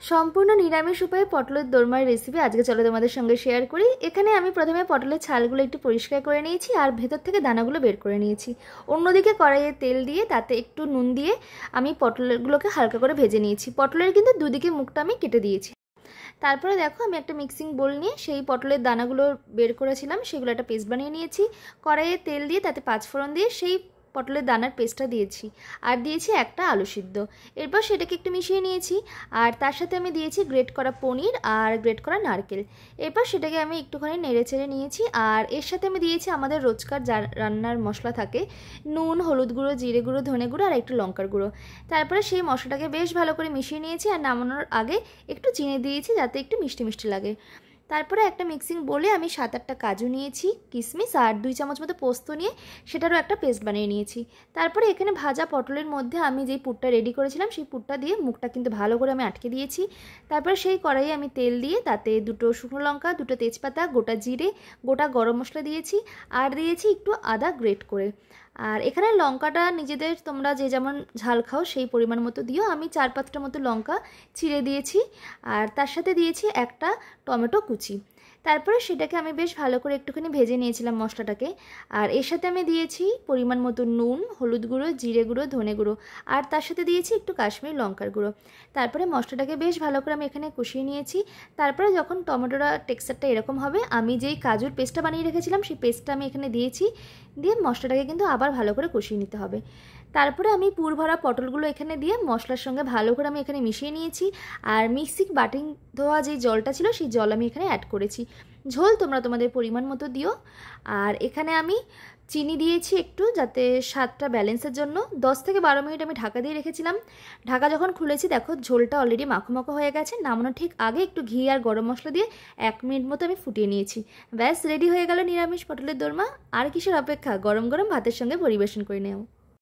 সম্পূর্ণ নিরামিষ উপায়ে পটলের দোরমার রেসিপি আজকে চলো তোমাদের সঙ্গে শেয়ার করি। এখানে আমি প্রথমে পটলের ছালগুলো একটু পরিষ্কার করে নিয়েছি আর ভেতর থেকে দানাগুলো বের করে নিয়েছি। অন্যদিকে কড়াইয়ে তেল দিয়ে তাতে একটু নুন দিয়ে আমি পটলগুলোকে হালকা করে ভেজে নিয়েছি। পটলের কিন্তু দুদিকে মুখটা আমি কেটে দিয়েছি। তারপরে দেখো আমি একটা মিক্সিং বোল নিয়ে সেই পটলের দানাগুলো বের করেছিলাম সেগুলো একটা পেস্ট বানিয়ে নিয়েছি। কড়াইয়ে তেল দিয়ে তাতে পাঁচফোড়ন দিয়ে সেই পটলের দানার পেস্টটা দিয়েছি আর দিয়েছি একটা আলু সিদ্ধ। এরপর সেটাকে একটু মিশিয়ে নিয়েছি আর তার সাথে আমি দিয়েছি গ্রেট করা পনির আর গ্রেট করা নারকেল। এরপর সেটাকে আমি একটুখানি নেড়ে চেড়ে নিয়েছি আর এর সাথে আমি দিয়েছি আমাদের রোজকার যা রান্নার মশলা থাকে, নুন, হলুদ গুঁড়ো, জিরে গুঁড়ো, ধনে গুঁড়ো আর একটু লঙ্কার গুঁড়ো। তারপরে সেই মশলাটাকে বেশ ভালো করে মিশিয়ে নিয়েছি আর নামানোর আগে একটু চিনি দিয়েছি যাতে একটু মিষ্টি মিষ্টি লাগে। তারপরে একটা মিক্সিং বোলে আমি 7-8টা কাজু নিয়েছি, কিশমিশ আর 2 চামচ মতো পোস্ত নিয়ে সেটারও একটা পেস্ট বানিয়ে নিয়েছি। তারপরে এখানে ভাজা পটলের মধ্যে আমি যেই পুরটা রেডি করেছিলাম সেই পুরটা দিয়ে মুখটা কিন্তু ভালো করে আমি আটকে দিয়েছি। তারপরে সেই কড়াইয়ে আমি তেল দিয়ে তাতে 2টো শুকনো লঙ্কা, 2টো তেজপাতা, গোটা জিরে, গোটা গরম মশলা দিয়েছি আর দিয়েছি একটু আদা গ্রেট করে। আর এখানে লঙ্কাটা নিজেদের তোমরা যে যেমন ঝাল খাও সেই পরিমাণ মতো দিও। আমি 4-5টা মতো লঙ্কা চিড়ে দিয়েছি আর তার সাথে দিয়েছি একটা টমেটো কুচি। তারপরে সেটাকে আমি বেশ ভালো করে একটুখানি ভেজে নিয়েছিলাম মশলাটাকে। আর এর সাথে আমি দিয়েছি পরিমাণ মতো নুন, হলুদ গুঁড়ো, জিরে গুঁড়ো, ধনে গুঁড়ো আর তার সাথে দিয়েছি একটু কাশ্মীরি লঙ্কার গুঁড়ো। তারপরে মশলাটাকে বেশ ভালো করে আমি এখানে কষিয়ে নিয়েছি। তারপরে যখন টমেটোটা টেক্সচারটা এরকম হবে, আমি যেই কাজুর পেস্টটা বানিয়ে রেখেছিলাম সেই পেস্টটা আমি এখানে দিয়েছি। দিয়ে মশলাটাকে কিন্তু আবার ভালো করে কষিয়ে নিতে হবে। তারপরে আমি পুর ভরা পটলগুলো এখানে দিয়ে মশলার সঙ্গে ভালো করে আমি এখানে মিশিয়ে নিয়েছি আর মিক্সিং বাটি ধোয়া যেই জলটা ছিল সেই জল আমি এখানে অ্যাড করেছি। ঝোল তোমরা তোমাদের পরিমাণ মতো দিও। আর এখানে আমি চিনি দিয়েছি একটু যাতে স্বাদটা ব্যালেন্সের জন্য। 10 থেকে 12 মিনিট আমি ঢাকা দিয়ে রেখেছিলাম। ঢাকা যখন খুলেছি দেখো ঝোলটা অলরেডি মাখো মাখো হয়ে গেছে। নামানোর ঠিক আগে একটু ঘি আর গরম মশলা দিয়ে 1 মিনিট মতো আমি ফুটিয়ে নিয়েছি। ব্যাস রেডি হয়ে গেল নিরামিষ পটলের দোরমা। আর কিসের অপেক্ষা, গরম গরম ভাতের সঙ্গে পরিবেশন করে নেও।